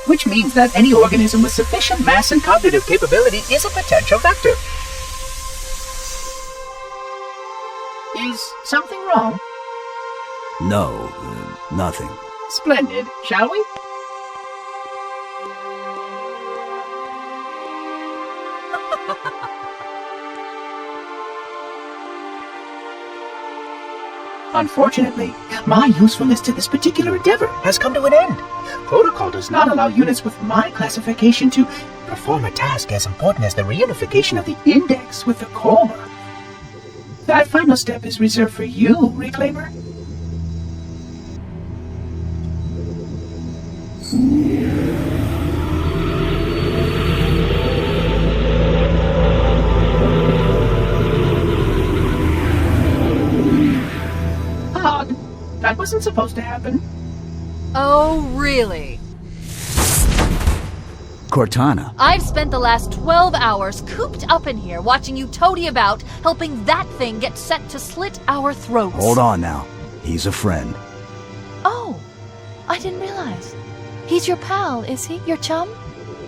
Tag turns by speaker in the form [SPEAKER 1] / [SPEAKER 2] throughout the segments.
[SPEAKER 1] which means that any organism with sufficient mass and cognitive capability is a potential vector. Is something wrong?
[SPEAKER 2] No, nothing.
[SPEAKER 1] Splendid, shall we? Unfortunately, my usefulness to this particular endeavor has come to an end. Protocol does not allow units with my classification to perform a task as important as the reunification of the index with the core. That final step is reserved for you, Reclaimer. Odd. That wasn't supposed to happen.
[SPEAKER 3] Oh, really?
[SPEAKER 2] Cortana.
[SPEAKER 3] I've spent the last 12 hours cooped up in here watching you toady about, helping that thing get set to slit our throats.
[SPEAKER 2] Hold on now. He's a friend.
[SPEAKER 3] Oh, I didn't realize. He's your pal, is he? Your chum?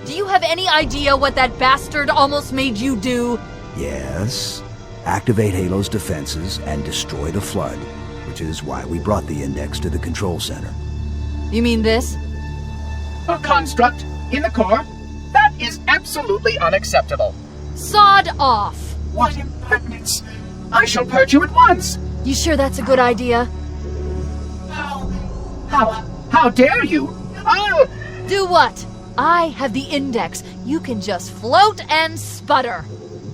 [SPEAKER 3] Do you have any idea what that bastard almost made you do?
[SPEAKER 2] Yes. Activate Halo's defenses and destroy the flood, which is why we brought the index to the control center.
[SPEAKER 3] You mean this?
[SPEAKER 1] A construct in the core? That is absolutely unacceptable.
[SPEAKER 3] Sod off!
[SPEAKER 1] What impertinence! I shall purge you at once!
[SPEAKER 3] You sure that's a good idea?
[SPEAKER 1] How dare you? Oh!
[SPEAKER 3] Do what? I have the index. You can just float and sputter.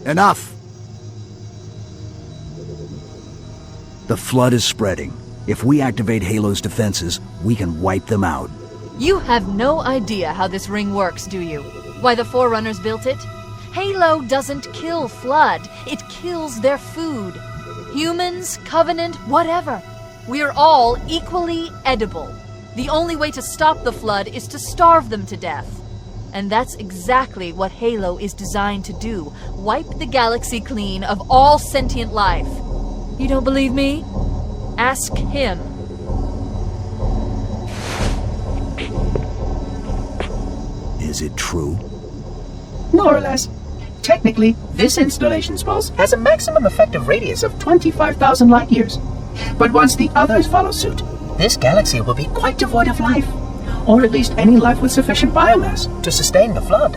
[SPEAKER 2] Enough! The flood is spreading. If we activate Halo's defenses, we can wipe them out.
[SPEAKER 3] You have no idea how this ring works, do you? Why the Forerunners built it? Halo doesn't kill Flood. It kills their food. Humans, Covenant, whatever. We're all equally edible. The only way to stop the Flood is to starve them to death. And that's exactly what Halo is designed to do. Wipe the galaxy clean of all sentient life. You don't believe me? Ask him.
[SPEAKER 2] Is it true?
[SPEAKER 1] More or less. Technically, this installation's pulse has a maximum effective radius of 25,000 light years. But once the others follow suit, this galaxy will be quite devoid of life. Or at least any life with sufficient biomass to sustain the flood.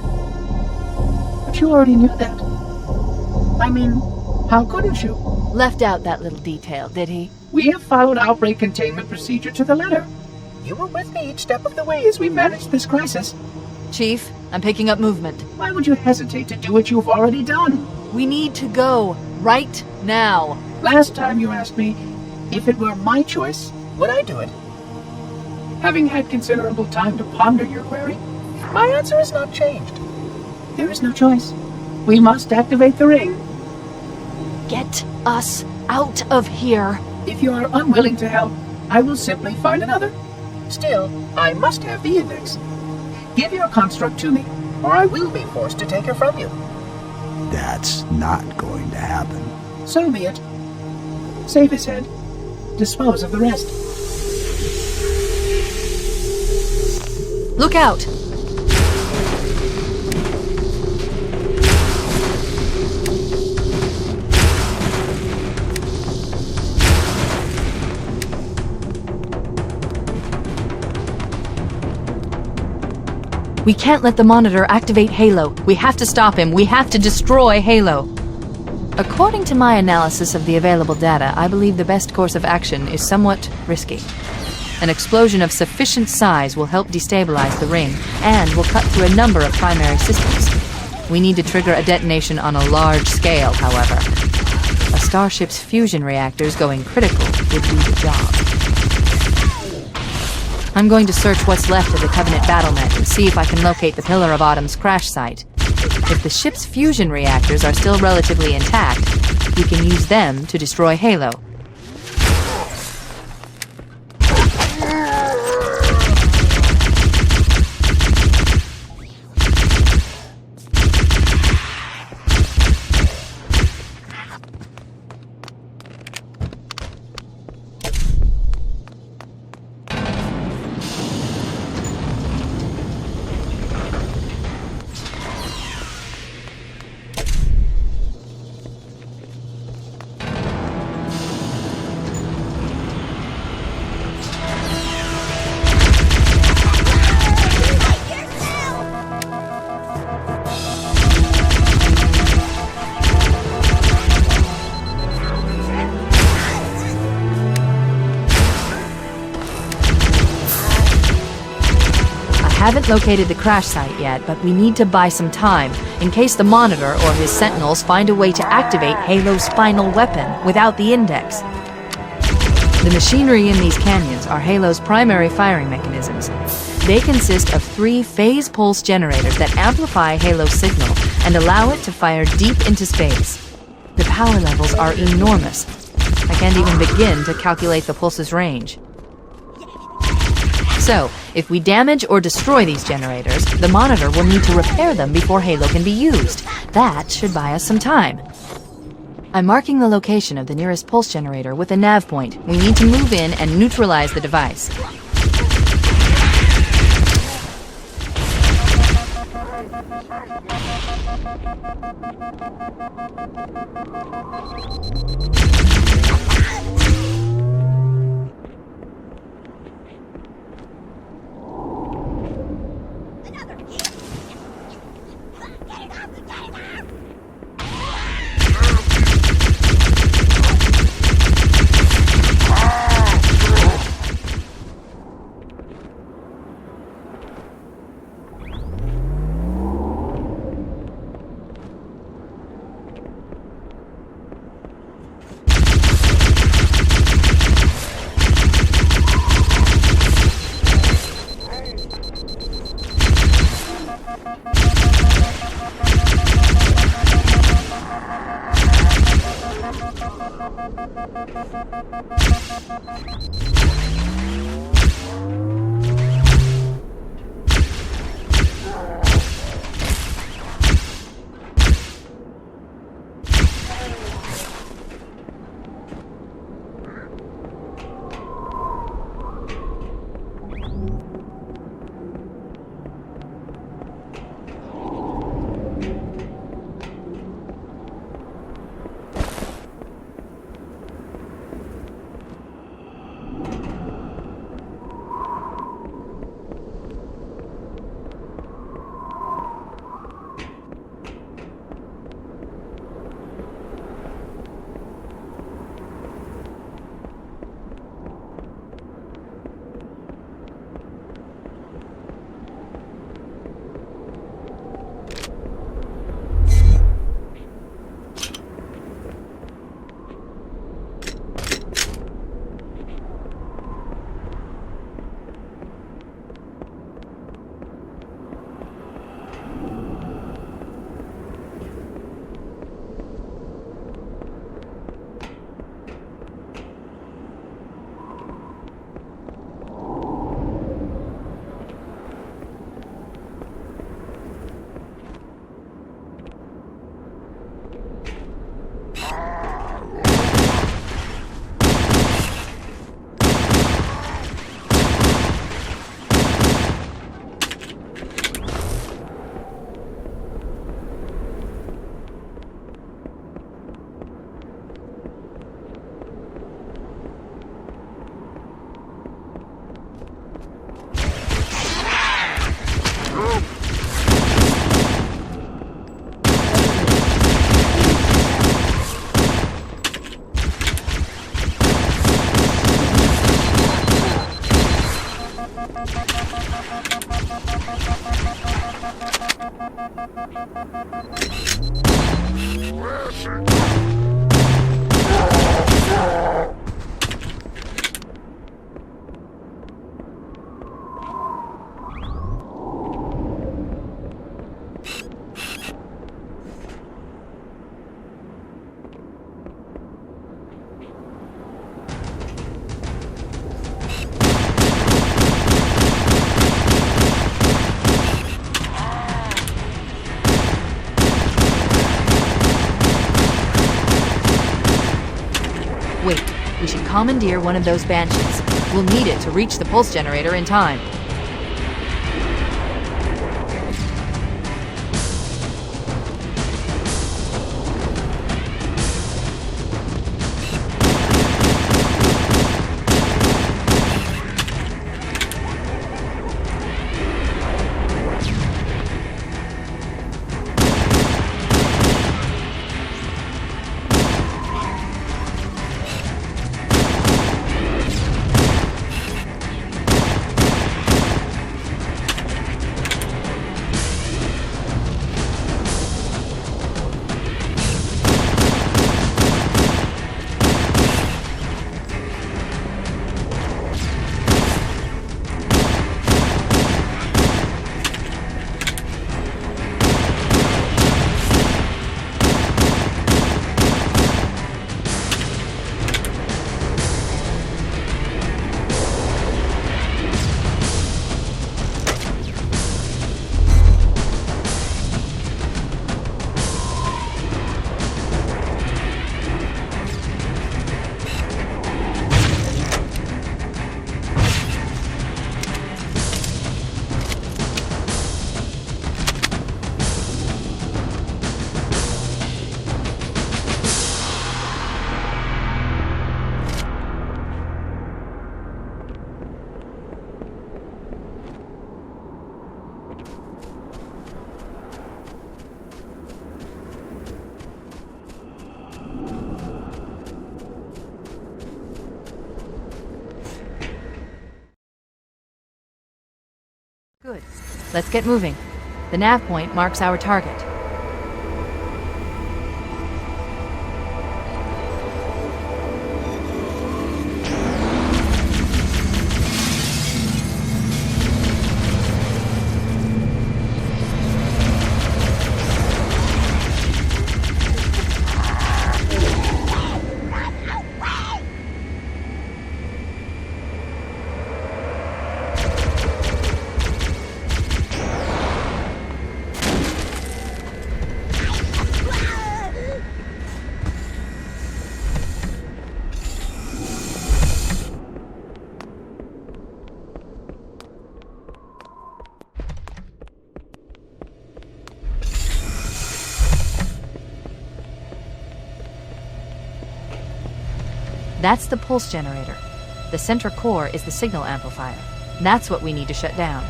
[SPEAKER 1] But you already knew that. I mean, how couldn't you?
[SPEAKER 3] Left out that little detail, did he?
[SPEAKER 1] We have followed outbreak containment procedure to the letter. You were with me each step of the way as we managed this crisis.
[SPEAKER 3] Chief, I'm picking up movement.
[SPEAKER 1] Why would you hesitate to do what you've already done?
[SPEAKER 3] We need to go. Right now.
[SPEAKER 1] Last time you asked me, if it were my choice, would I do it? Having had considerable time to ponder your query, my answer has not changed. There is no choice. We must activate the ring.
[SPEAKER 3] Get us out of here.
[SPEAKER 1] If you are unwilling to help, I will simply find another. Still, I must have the index. Give your construct to me, or I will be forced to take her from you.
[SPEAKER 2] That's not going to happen.
[SPEAKER 1] So be it. Save his head. Dispose of the rest.
[SPEAKER 3] Look out! We can't let the monitor activate Halo. We have to stop him. We have to destroy Halo. According to my analysis of the available data, I believe the best course of action is somewhat risky. An explosion of sufficient size will help destabilize the ring, and will cut through a number of primary systems. We need to trigger a detonation on a large scale, however. A starship's fusion reactors going critical would do the job. I'm going to search what's left of the Covenant battlement and see if I can locate the Pillar of Autumn's crash site. If the ship's fusion reactors are still relatively intact, we can use them to destroy Halo. haven't located the crash site yet, but we need to buy some time in case the Monitor or his Sentinels find a way to activate Halo's final weapon without the Index. The machinery in these canyons are Halo's primary firing mechanisms. They consist of 3 phase pulse generators that amplify Halo's signal and allow it to fire deep into space. The power levels are enormous. I can't even begin to calculate the pulse's range. So, if we damage or destroy these generators, the Monitor will need to repair them before Halo can be used. That should buy us some time. I'm marking the location of the nearest pulse generator with a nav point. We need to move in and neutralize the device. Wait, we should commandeer one of those Banshees. We'll need it to reach the pulse generator in time. Let's get moving. The nav point marks our target. That's the pulse generator. The center core is the signal amplifier. That's what we need to shut down.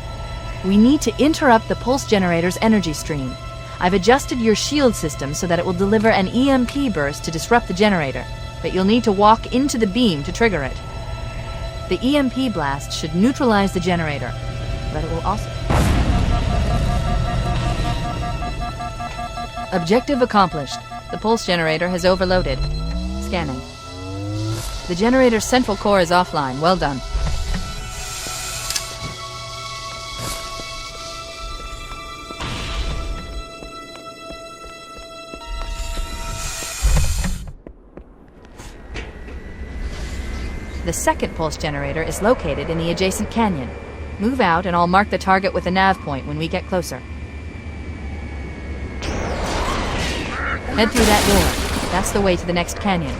[SPEAKER 3] We need to interrupt the pulse generator's energy stream. I've adjusted your shield system so that it will deliver an EMP burst to disrupt the generator, but you'll need to walk into the beam to trigger it. The EMP blast should neutralize the generator, but it will also... Objective accomplished. The pulse generator has overloaded. Scanning. The generator's central core is offline. Well done. The second pulse generator is located in the adjacent canyon. Move out and I'll mark the target with a nav point when we get closer. Head through that door. That's the way to the next canyon.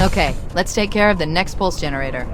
[SPEAKER 3] Okay, let's take care of the next pulse generator.